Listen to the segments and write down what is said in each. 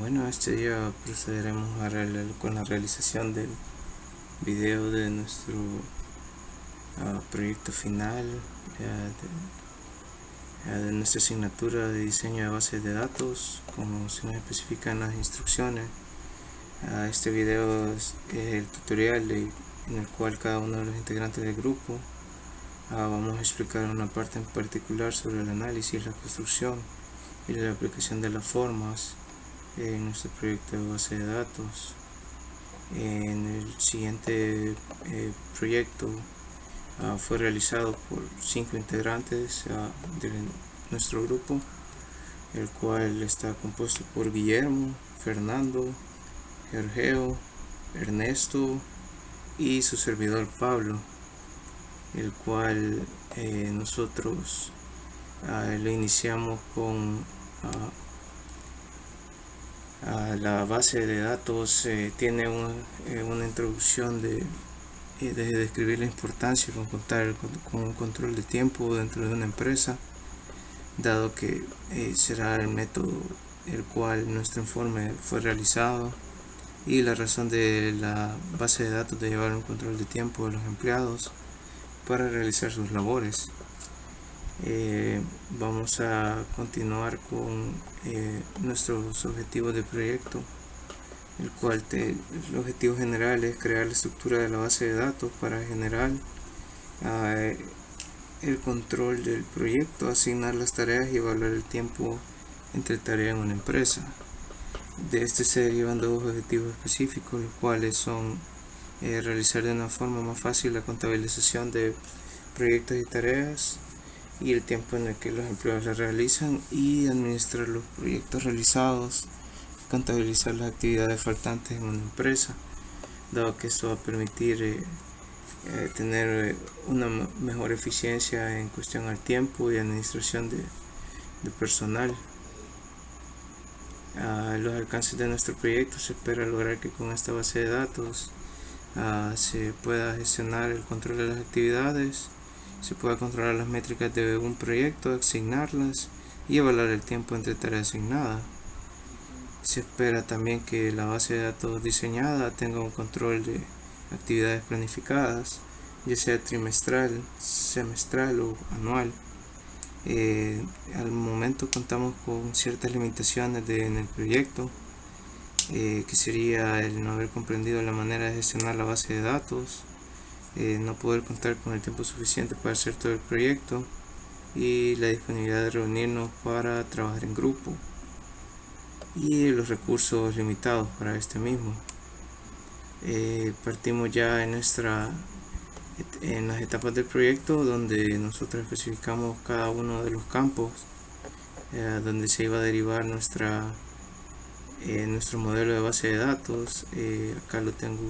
Bueno, este día procederemos con la realización del video de nuestro proyecto final de nuestra asignatura de diseño de bases de datos, como se nos especifica en las instrucciones. Este video es el tutorial en el cual cada uno de los integrantes del grupo vamos a explicar una parte en particular sobre el análisis, la construcción y la aplicación de las formas en nuestro proyecto de base de datos. En el siguiente proyecto fue realizado por 5 integrantes de nuestro grupo, el cual está compuesto por Guillermo, Fernando, Gergeo, Ernesto y su servidor Pablo, el cual nosotros lo iniciamos con la base de datos. Tiene una introducción de describir la importancia de contar con un control de tiempo dentro de una empresa, dado que será el método el cual nuestro informe fue realizado, y la razón de la base de datos de llevar un control de tiempo de los empleados para realizar sus labores. Vamos a continuar con nuestros objetivos de proyecto, el cual el objetivo general es crear la estructura de la base de datos para generar el control del proyecto, asignar las tareas y evaluar el tiempo entre tareas en una empresa. De este se derivan dos objetivos específicos, los cuales son realizar de una forma más fácil la contabilización de proyectos y tareas y el tiempo en el que los empleados las realizan, y administrar los proyectos realizados, contabilizar las actividades faltantes en una empresa, dado que esto va a permitir tener una mejor eficiencia en cuestión al tiempo y administración de personal. Los alcances de nuestro proyecto: se espera lograr que con esta base de datos se pueda gestionar el control de las actividades, se pueda controlar las métricas de un proyecto, asignarlas y evaluar el tiempo entre tareas asignadas. Se espera también que la base de datos diseñada tenga un control de actividades planificadas, ya sea trimestral, semestral o anual. Al momento contamos con ciertas limitaciones en el proyecto, que sería el no haber comprendido la manera de gestionar la base de datos, no poder contar con el tiempo suficiente para hacer todo el proyecto, y la disponibilidad de reunirnos para trabajar en grupo, y los recursos limitados para este mismo. Partimos ya en las etapas del proyecto, donde nosotros especificamos cada uno de los campos donde se iba a derivar nuestro modelo de base de datos. Acá lo tengo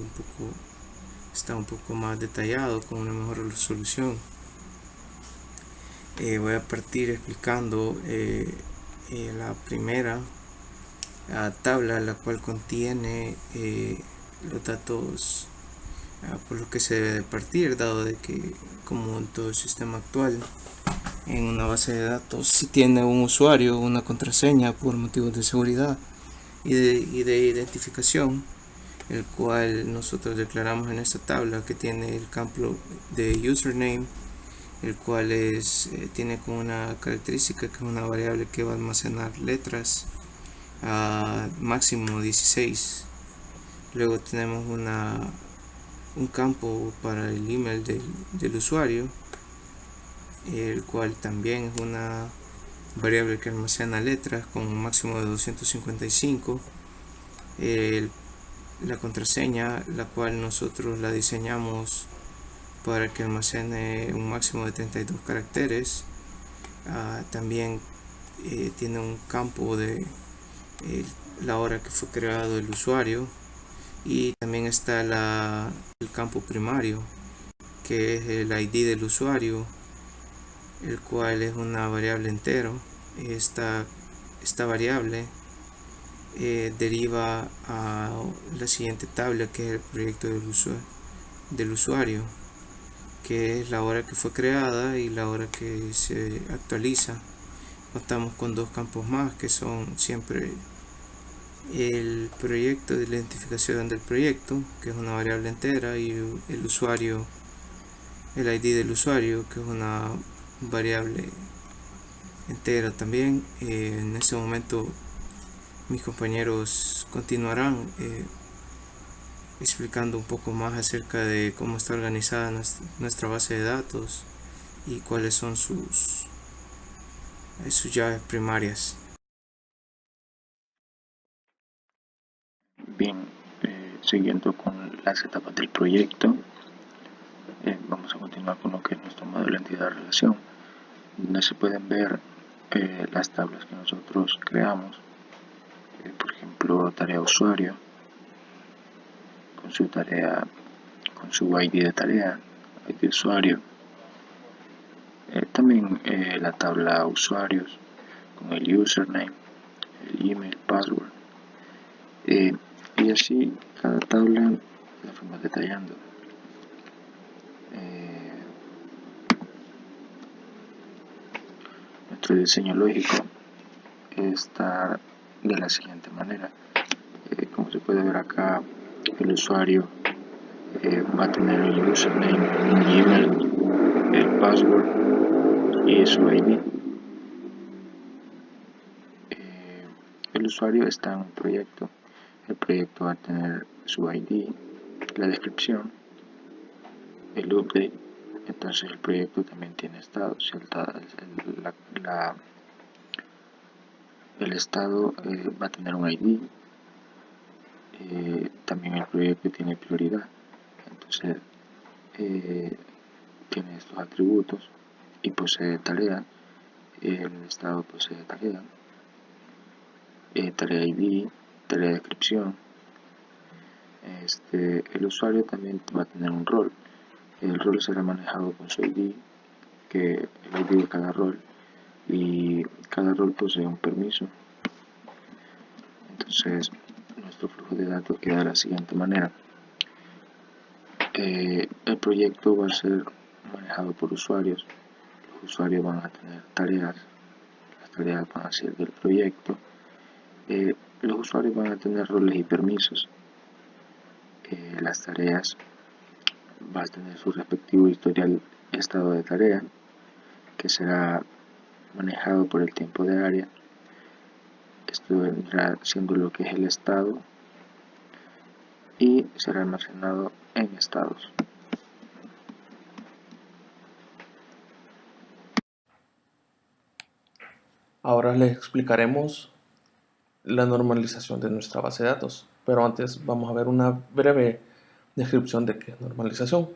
está un poco más detallado, con una mejor resolución. Voy a partir explicando la primera tabla, la cual contiene los datos por los que se debe partir, dado de que, como en todo el sistema actual, en una base de datos se tiene un usuario, una contraseña por motivos de seguridad y de identificación, el cual nosotros declaramos en esta tabla, que tiene el campo de username, el cual tiene como una característica que es una variable que va a almacenar letras a máximo 16. Luego tenemos un campo para el email del usuario, el cual también es una variable que almacena letras con un máximo de 255. La contraseña, la cual nosotros la diseñamos para que almacene un máximo de 32 caracteres. También tiene un campo de la hora que fue creado el usuario, y también está el campo primario, que es el ID del usuario, el cual es una variable entero. Esta variable deriva a la siguiente tabla, que es el proyecto del usuario, que es la hora que fue creada y la hora que se actualiza. Contamos con dos campos más, que son siempre el proyecto de identificación del proyecto, que es una variable entera, y el usuario, el ID del usuario, que es una variable entera también. En ese momento mis compañeros continuarán explicando un poco más acerca de cómo está organizada nuestra base de datos y cuáles son sus llaves primarias. Bien, siguiendo con las etapas del proyecto, vamos a continuar con lo que es nuestro modelo entidad-relación, donde se pueden ver las tablas que nosotros creamos. Por ejemplo, tarea usuario, con su tarea, con su ID de tarea, ID de usuario. También la tabla usuarios, con el username, el email, password. Y así cada tabla la fuimos detallando. Nuestro diseño lógico está de la siguiente manera. Como se puede ver acá, el usuario va a tener el username, el email, el password y su ID. El usuario está en un proyecto. El proyecto va a tener su ID, la descripción, el update. Entonces el proyecto también tiene estado. Si el estado va a tener un ID, también el proyecto tiene prioridad. Entonces tiene estos atributos y posee tarea. El estado posee tarea, tarea ID, tarea descripción. El usuario también va a tener un rol. El rol será manejado con su ID, que el ID de cada rol, y cada rol posee un permiso. Entonces nuestro flujo de datos queda de la siguiente manera. El proyecto va a ser manejado por usuarios. Los usuarios van a tener tareas, las tareas van a ser del proyecto. Los usuarios van a tener roles y permisos. Las tareas van a tener su respectivo historial estado de tarea, que será manejado por el tiempo de área. Esto vendrá siendo lo que es el estado y será almacenado en estados. Ahora les explicaremos la normalización de nuestra base de datos, pero antes vamos a ver una breve descripción de qué es normalización.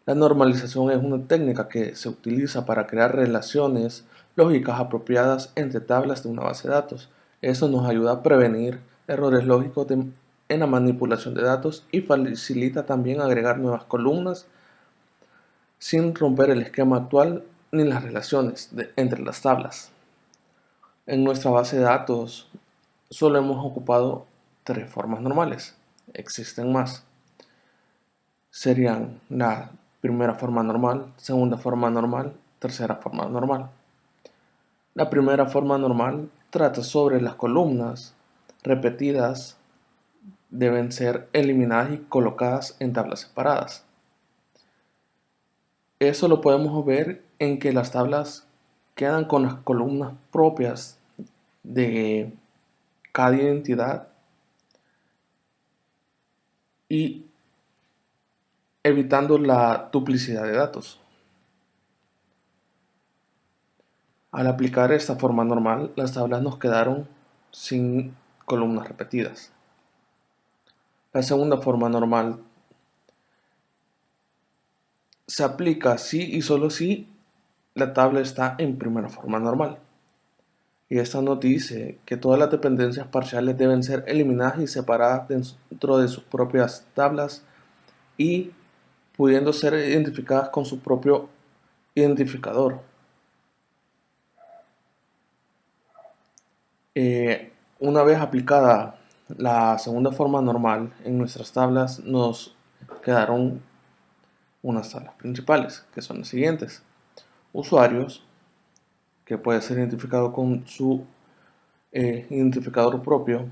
La normalización es una técnica que se utiliza para crear relaciones lógicas apropiadas entre tablas de una base de datos. Eso nos ayuda a prevenir errores lógicos en la manipulación de datos y facilita también agregar nuevas columnas sin romper el esquema actual ni las relaciones entre las tablas. En nuestra base de datos solo hemos ocupado 3 formas normales. Existen más. Serían la primera forma normal, segunda forma normal, tercera forma normal. La primera forma normal trata sobre las columnas repetidas deben ser eliminadas y colocadas en tablas separadas. Eso lo podemos ver en que las tablas quedan con las columnas propias de cada identidad y evitando la duplicidad de datos. Al aplicar esta forma normal, las tablas nos quedaron sin columnas repetidas. La segunda forma normal se aplica si y solo si la tabla está en primera forma normal. Y esta nos dice que todas las dependencias parciales deben ser eliminadas y separadas dentro de sus propias tablas y pudiendo ser identificadas con su propio identificador. Una vez aplicada la segunda forma normal, en nuestras tablas nos quedaron unas tablas principales, que son las siguientes. Usuarios, que puede ser identificado con su identificador propio.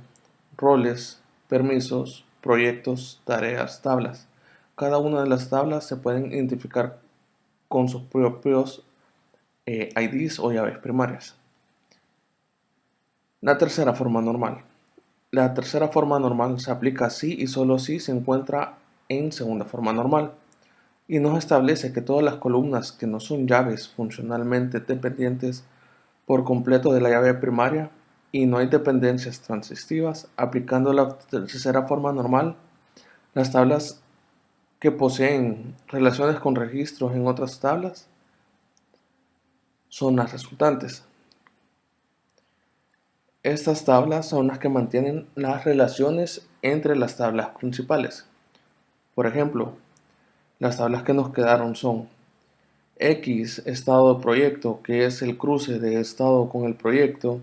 roles, permisos, proyectos, tareas, tablas. Cada una de las tablas se pueden identificar con sus propios IDs o llaves primarias. La tercera forma normal. La tercera forma normal se aplica si y solo si se encuentra en segunda forma normal y nos establece que todas las columnas que no son llaves funcionalmente dependientes por completo de la llave primaria y no hay dependencias transitivas. Aplicando la tercera forma normal, las tablas que poseen relaciones con registros en otras tablas son las resultantes. Estas tablas son las que mantienen las relaciones entre las tablas principales. Por ejemplo, las tablas que nos quedaron son X estado de proyecto, que es el cruce de estado con el proyecto,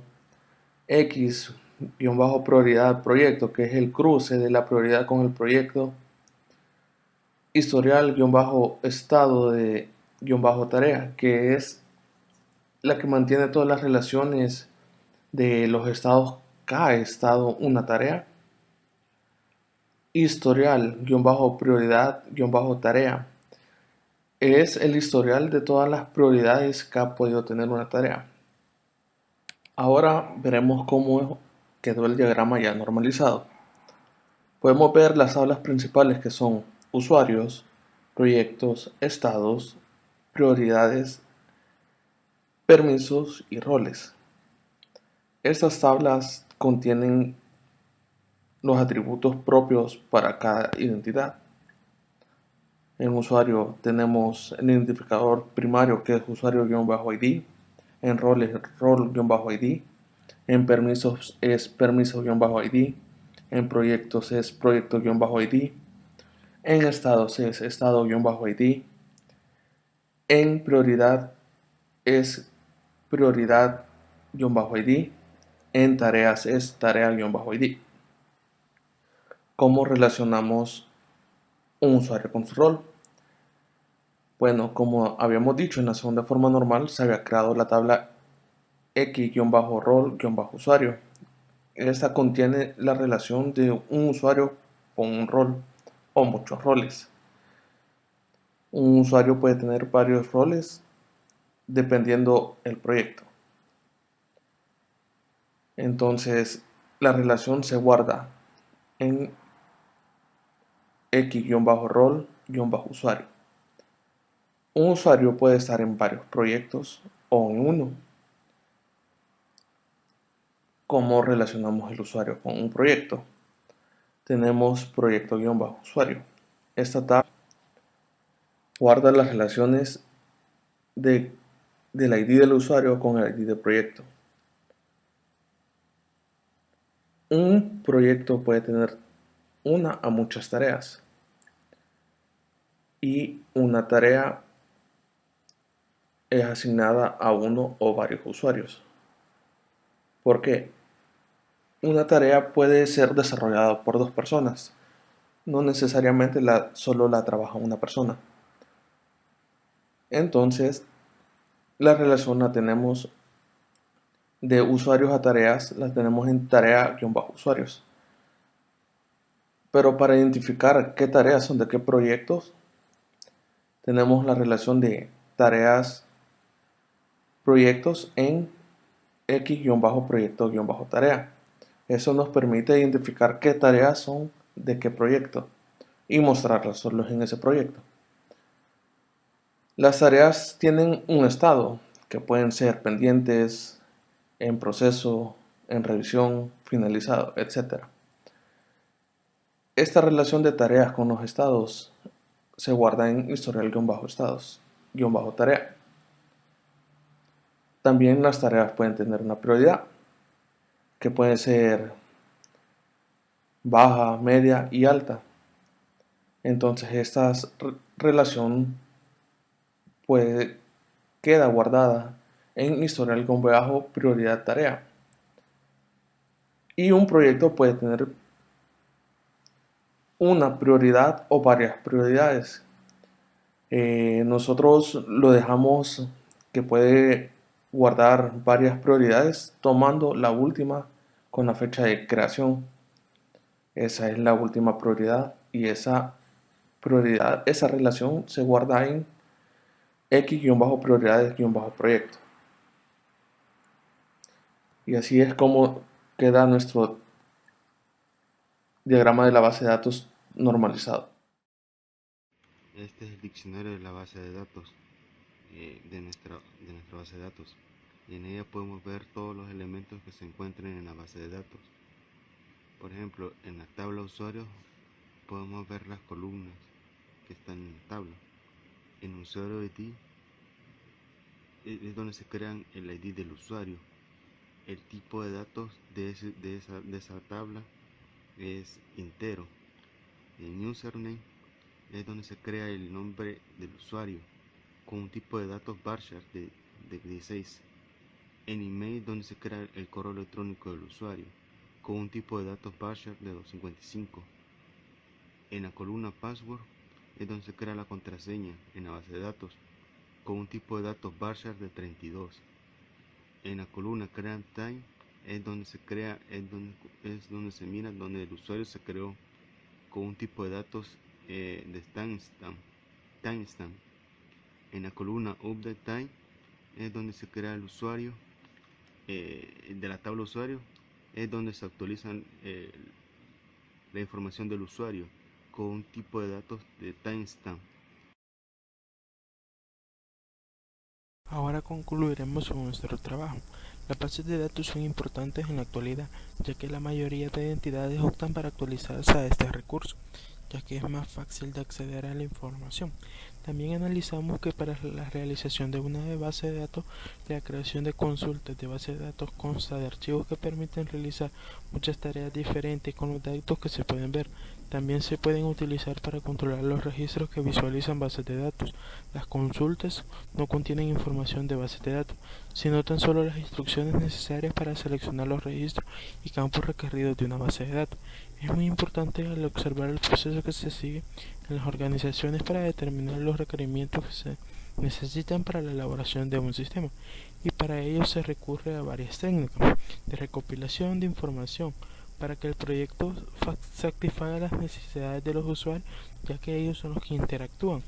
X-prioridad proyecto, que es el cruce de la prioridad con el proyecto, historial-estado de tarea, que es la que mantiene todas las relaciones de los estados cada estado una tarea, historial-prioridad-tarea, es el historial de todas las prioridades que ha podido tener una tarea. Ahora veremos cómo quedó el diagrama ya normalizado. Podemos ver las tablas principales que son usuarios, proyectos, estados, prioridades, permisos y roles. Estas tablas contienen los atributos propios para cada identidad. En usuario tenemos el identificador primario que es usuario-id, en roles rol-id, en permisos es permiso-id, en proyectos es proyecto-id, en estados es estado-id, en prioridad es prioridad-id, en tareas es tarea-id. ¿Cómo relacionamos un usuario con su rol? Bueno, como habíamos dicho en la segunda forma normal, se había creado la tabla X-rol-usuario. Esta contiene la relación de un usuario con un rol o muchos roles. Un usuario puede tener varios roles dependiendo el proyecto. Entonces, la relación se guarda en X-rol-usuario. Un usuario puede estar en varios proyectos o en uno. ¿Cómo relacionamos el usuario con un proyecto? Tenemos proyecto-usuario. Esta tabla guarda las relaciones del ID del usuario con el ID del proyecto. Un proyecto puede tener una a muchas tareas y una tarea es asignada a uno o varios usuarios. ¿Por qué? Una tarea puede ser desarrollada por dos personas, no necesariamente solo la trabaja una persona. Entonces, la relación la tenemos de usuarios a tareas, la tenemos en tarea-usuarios. Pero para identificar qué tareas son de qué proyectos, tenemos la relación de tareas proyectos en X-proyecto-tarea. Eso nos permite identificar qué tareas son de qué proyecto y mostrarlas solo en ese proyecto. Las tareas tienen un estado que pueden ser pendientes, en proceso, en revisión, finalizado, etc. Esta relación de tareas con los estados se guarda en historial-estados-tarea. También las tareas pueden tener una prioridad, que puede ser baja, media y alta. Entonces esta relación queda guardada en historial con bajo prioridad tarea. Y un proyecto puede tener una prioridad o varias prioridades. Nosotros lo dejamos que puede guardar varias prioridades tomando la última con la fecha de creación. Esa es la última prioridad y esa relación se guarda en X-prioridades-proyecto. Y así es como queda nuestro diagrama de la base de datos normalizado. Este es el diccionario de la base de datos, de nuestra base de datos. Y en ella podemos ver todos los elementos que se encuentren en la base de datos. Por ejemplo, en la tabla usuarios podemos ver las columnas que están en la tabla. En usuario ID es donde se crean el ID del usuario. El tipo de datos de esa tabla es entero. En username es donde se crea el nombre del usuario con un tipo de datos varchar de 16. En email donde se crea el correo electrónico del usuario con un tipo de datos varchar de 255. En la columna password es donde se crea la contraseña en la base de datos con un tipo de datos varchar de 32. En la columna create time es donde se mira donde el usuario se creó con un tipo de datos de timestamp. En la columna update time es donde se crea el usuario de la tabla usuario, es donde se actualizan la información del usuario con un tipo de datos de timestamp. Ahora concluiremos con nuestro trabajo. Las bases de datos son importantes en la actualidad, ya que la mayoría de entidades optan para actualizarse a este recurso, ya que es más fácil de acceder a la información. También analizamos que para la realización de una base de datos, la creación de consultas de base de datos consta de archivos que permiten realizar muchas tareas diferentes con los datos que se pueden ver. También se pueden utilizar para controlar los registros que visualizan bases de datos. Las consultas no contienen información de bases de datos, sino tan solo las instrucciones necesarias para seleccionar los registros y campos requeridos de una base de datos. Es muy importante al observar el proceso que se sigue en las organizaciones para determinar los requerimientos que se necesitan para la elaboración de un sistema, y para ello se recurre a varias técnicas de recopilación de información para que el proyecto satisfaga las necesidades de los usuarios, ya que ellos son los que interactúan,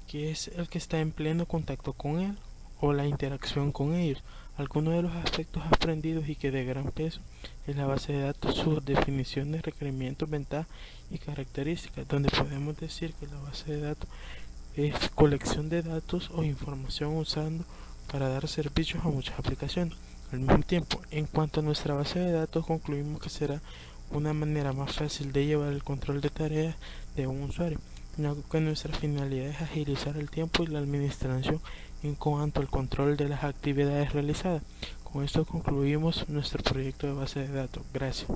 que es el que está en pleno contacto con él o la interacción con ellos. Algunos de los aspectos aprendidos y que de gran peso es la base de datos, sus definiciones, requerimientos, ventajas y características, donde podemos decir que la base de datos es colección de datos o información usando para dar servicios a muchas aplicaciones al mismo tiempo. En cuanto a nuestra base de datos, concluimos que será una manera más fácil de llevar el control de tareas de un usuario, ya que nuestra finalidad es agilizar el tiempo y la administración en cuanto al control de las actividades realizadas. Con esto concluimos nuestro proyecto de base de datos. Gracias.